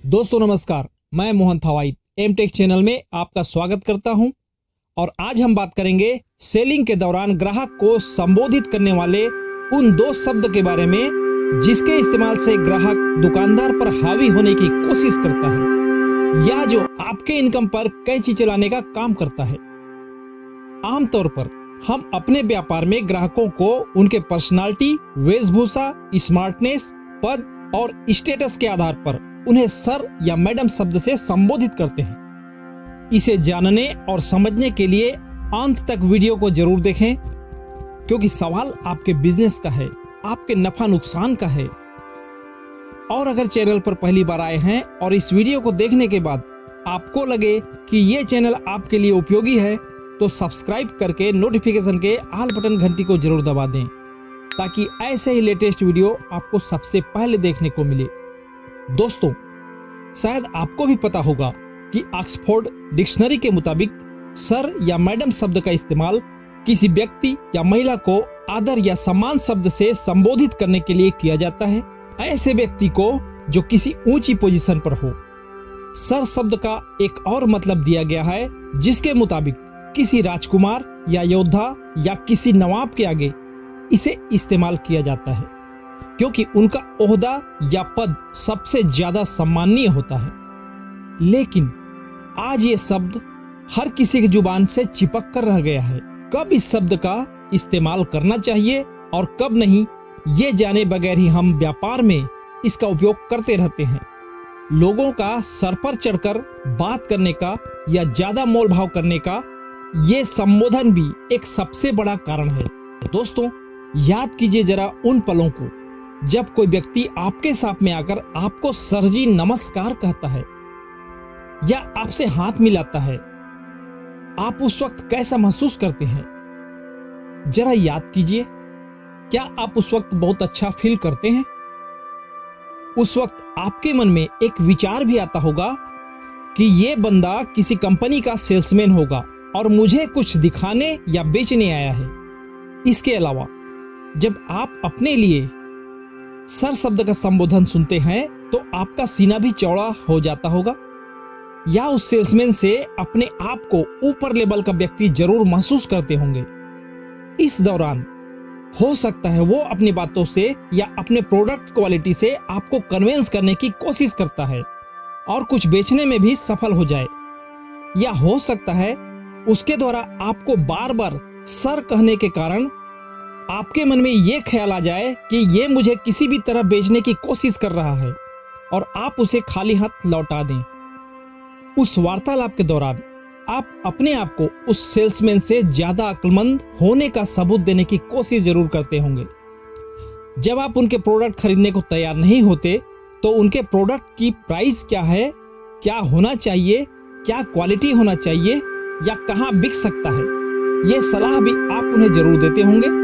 दोस्तों नमस्कार, मैं मोहन थवाई एमटेक चैनल में आपका स्वागत करता हूं और आज हम बात करेंगे सेलिंग के दौरान ग्राहक को संबोधित करने वाले उन दो शब्द के बारे में जिसके इस्तेमाल से ग्राहक दुकानदार पर हावी होने की कोशिश करता है या जो आपके इनकम पर कैंची चलाने का काम करता है। आमतौर पर हम अपने व्यापार में ग्राहकों को उनके पर्सनालिटी, वेशभूषा, स्मार्टनेस, पद और स्टेटस के आधार पर उन्हें सर या मैडम शब्द से संबोधित करते हैं। इसे जानने और समझने के लिए अंत तक वीडियो को जरूर देखें, क्योंकि सवाल आपके बिजनेस का है, आपके नफा नुकसान का है। और अगर चैनल पर पहली बार आए हैं और इस वीडियो को देखने के बाद आपको लगे कि ये चैनल आपके लिए उपयोगी है, तो सब्सक्राइब करके नोटिफिकेशन के ऑल बटन घंटी को जरूर दबा दें, ताकि ऐसे ही लेटेस्ट वीडियो आपको सबसे पहले देखने को मिले। दोस्तों, शायद आपको भी पता होगा कि ऑक्सफोर्ड डिक्शनरी के मुताबिक सर या मैडम शब्द का इस्तेमाल किसी व्यक्ति या महिला को आदर या सम्मान शब्द से संबोधित करने के लिए किया जाता है, ऐसे व्यक्ति को जो किसी ऊंची पोजीशन पर हो। सर शब्द का एक और मतलब दिया गया है, जिसके मुताबिक किसी राजकुमार या योद्धा या किसी नवाब के आगे इसे इस्तेमाल किया जाता है, क्योंकि उनका ओहदा या पद सबसे ज्यादा सम्माननीय होता है। लेकिन आज ये शब्द हर किसी की जुबान से चिपक कर रह गया है। कब इस शब्द का इस्तेमाल करना चाहिए और कब नहीं, ये जाने बगैर ही हम व्यापार में इसका उपयोग करते रहते हैं। लोगों का सर पर चढ़कर बात करने का या ज्यादा मोल भाव करने का ये संबोधन भी एक सबसे बड़ा कारण है। दोस्तों, याद कीजिए जरा उन पलों को जब कोई व्यक्ति आपके साथ में आकर आपको सर जी नमस्कार कहता है या आपसे हाथ मिलाता है। आप उस वक्त कैसा महसूस करते हैं? जरा याद कीजिए, क्या आप उस वक्त बहुत अच्छा फील करते हैं? उस वक्त आपके मन में एक विचार भी आता होगा कि ये बंदा किसी कंपनी का सेल्समैन होगा और मुझे कुछ दिखाने या बेचने आया है। इसके अलावा जब आप अपने लिए सर शब्द का संबोधन सुनते हैं तो आपका सीना भी चौड़ा हो जाता होगा, या उस सेल्समैन से अपने आप को ऊपर लेवल का व्यक्ति जरूर महसूस करते होंगे। इस दौरान हो सकता है वो अपनी बातों से या अपने प्रोडक्ट क्वालिटी से आपको कन्विंस करने की कोशिश करता है और कुछ बेचने में भी सफल हो जाए, या हो सकता है उसके द्वारा आपको बार बार सर कहने के कारण आपके मन में ये ख्याल आ जाए कि ये मुझे किसी भी तरह बेचने की कोशिश कर रहा है और आप उसे खाली हाथ लौटा दें। उस वार्तालाप के दौरान आप अपने आप को उस सेल्समैन से ज्यादा अक्लमंद होने का सबूत देने की कोशिश जरूर करते होंगे। जब आप उनके प्रोडक्ट खरीदने को तैयार नहीं होते तो उनके प्रोडक्ट की प्राइस क्या है, क्या होना चाहिए, क्या क्वालिटी होना चाहिए या कहाँ बिक सकता है, ये सलाह भी आप उन्हें जरूर देते होंगे।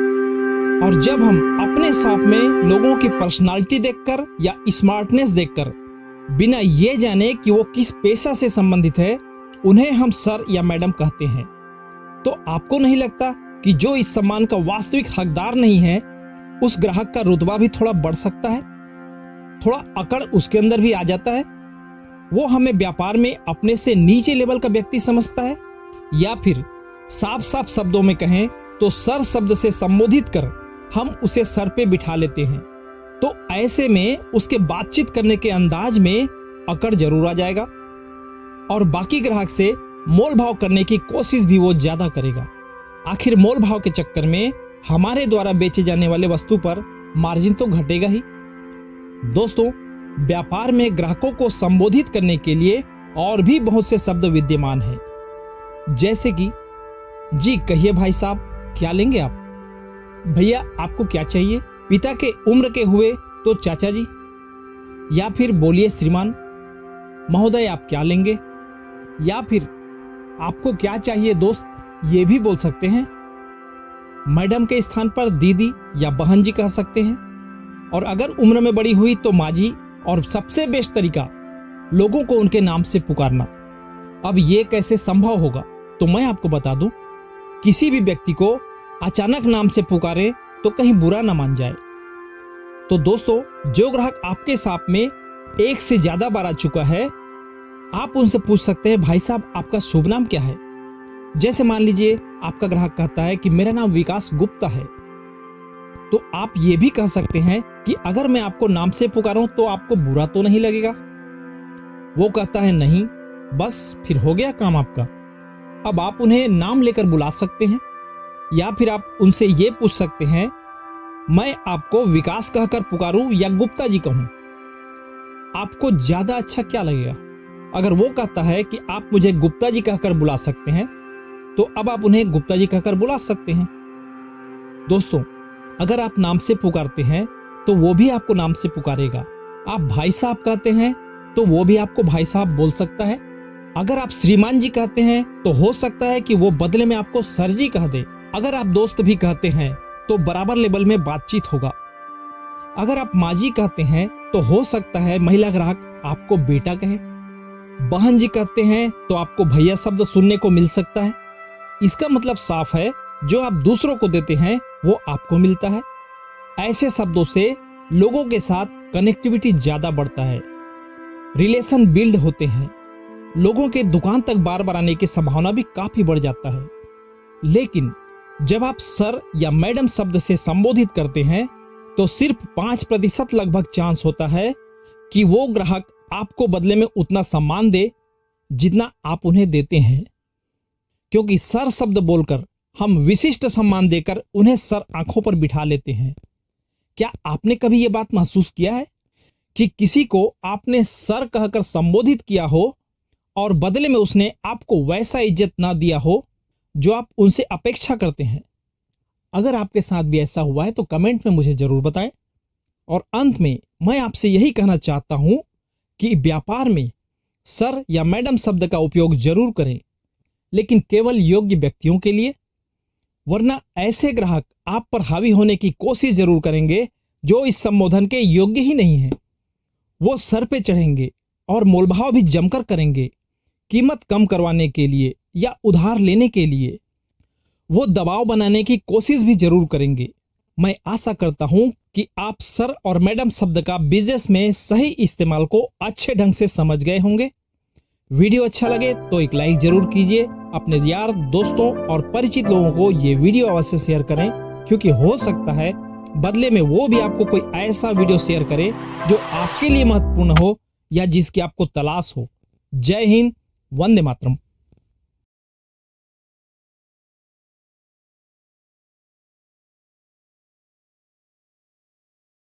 और जब हम अपने साथ में लोगों की पर्सनालिटी देखकर या स्मार्टनेस देखकर बिना ये जाने कि वो किस पेशा से संबंधित है, उन्हें हम सर या मैडम कहते हैं, तो आपको नहीं लगता कि जो इस सम्मान का वास्तविक हकदार नहीं है, उस ग्राहक का रुतबा भी थोड़ा बढ़ सकता है, थोड़ा अकड़ उसके अंदर भी आ जाता है। वो हमें व्यापार में अपने से नीचे लेवल का व्यक्ति समझता है, या फिर साफ साफ शब्दों में कहें तो सर शब्द से संबोधित कर हम उसे सर पे बिठा लेते हैं। तो ऐसे में उसके बातचीत करने के अंदाज में अकड़ जरूर आ जाएगा और बाकी ग्राहक से मोल भाव करने की कोशिश भी वो ज्यादा करेगा। आखिर मोल भाव के चक्कर में हमारे द्वारा बेचे जाने वाले वस्तु पर मार्जिन तो घटेगा ही। दोस्तों, व्यापार में ग्राहकों को संबोधित करने के लिए और भी बहुत से शब्द विद्यमान हैं, जैसे कि जी कहिए भाई साहब, क्या लेंगे आप? भैया आपको क्या चाहिए? पिता के उम्र के हुए तो चाचा जी, या फिर बोलिए श्रीमान। महोदय आप क्या लेंगे? या फिर आपको क्या चाहिए दोस्त, ये भी बोल सकते हैं। मैडम के स्थान पर दीदी या बहन जी कह सकते हैं, और अगर उम्र में बड़ी हुई तो माँ जी, और सबसे बेस्ट तरीका लोगों को उनके नाम से पुकारना। अब ये कैसे संभव होगा, तो मैं आपको बता दूं, किसी भी व्यक्ति को अचानक नाम से पुकारे तो कहीं बुरा ना मान जाए। तो दोस्तों, जो ग्राहक आपके साथ में एक से ज्यादा बार आ चुका है, आप उनसे पूछ सकते हैं भाई साहब आपका शुभ नाम क्या है। जैसे मान लीजिए आपका ग्राहक कहता है कि मेरा नाम विकास गुप्ता है, तो आप ये भी कह सकते हैं कि अगर मैं आपको नाम से पुकारूं तो आपको बुरा तो नहीं लगेगा। वो कहता है नहीं, बस फिर हो गया काम आपका। अब आप उन्हें नाम लेकर बुला सकते हैं, या फिर आप उनसे ये पूछ सकते हैं मैं आपको विकास कहकर पुकारूं या गुप्ता जी कहूं, आपको ज्यादा अच्छा क्या लगेगा। अगर वो कहता है कि आप मुझे गुप्ता जी कहकर बुला सकते हैं, तो अब आप उन्हें गुप्ता जी कहकर बुला सकते हैं। दोस्तों, अगर आप नाम से पुकारते हैं तो वो भी आपको नाम से पुकारेगा। आप भाई साहब कहते हैं तो वो भी आपको भाई साहब बोल सकता है। अगर आप श्रीमान जी कहते हैं तो हो सकता है कि वो बदले में आपको सर जी कह दे। अगर आप दोस्त भी कहते हैं तो बराबर लेवल में बातचीत होगा। अगर आप माँ जी कहते हैं तो हो सकता है महिला ग्राहक आपको बेटा कहे। बहन जी कहते हैं तो आपको भैया शब्द सुनने को मिल सकता है। इसका मतलब साफ है, जो आप दूसरों को देते हैं वो आपको मिलता है। ऐसे शब्दों से लोगों के साथ कनेक्टिविटी ज्यादा बढ़ता है, रिलेशन बिल्ड होते हैं, लोगों के दुकान तक बार बार आने की संभावना भी काफी बढ़ जाता है। लेकिन जब आप सर या मैडम शब्द से संबोधित करते हैं तो सिर्फ 5% लगभग चांस होता है कि वो ग्राहक आपको बदले में उतना सम्मान दे जितना आप उन्हें देते हैं, क्योंकि सर शब्द बोलकर हम विशिष्ट सम्मान देकर उन्हें सर आंखों पर बिठा लेते हैं। क्या आपने कभी यह बात महसूस किया है कि किसी को आपने सर कहकर संबोधित किया हो और बदले में उसने आपको वैसा इज्जत ना दिया हो जो आप उनसे अपेक्षा करते हैं? अगर आपके साथ भी ऐसा हुआ है तो कमेंट में मुझे जरूर बताएं। और अंत में मैं आपसे यही कहना चाहता हूं कि व्यापार में सर या मैडम शब्द का उपयोग जरूर करें, लेकिन केवल योग्य व्यक्तियों के लिए, वरना ऐसे ग्राहक आप पर हावी होने की कोशिश जरूर करेंगे जो इस संबोधन के योग्य ही नहीं है। वो सर पे चढ़ेंगे और मोलभाव भी जमकर करेंगे, कीमत कम करवाने के लिए या उधार लेने के लिए। वो दबाव बनाने की कोशिश भी जरूर करेंगे। मैं आशा करता हूं कि आप सर और मैडम शब्द का बिजनेस में सही इस्तेमाल को अच्छे ढंग से समझ गए होंगे। वीडियो अच्छा लगे तो एक लाइक जरूर कीजिए। अपने यार, दोस्तों और परिचित लोगों को ये वीडियो अवश्य शेयर करें, क्योंकि हो सकता है बदले में वो भी आपको कोई ऐसा वीडियो शेयर करे जो आपके लिए महत्वपूर्ण हो या जिसकी आपको तलाश हो। जय हिंद, वंदे मातरम।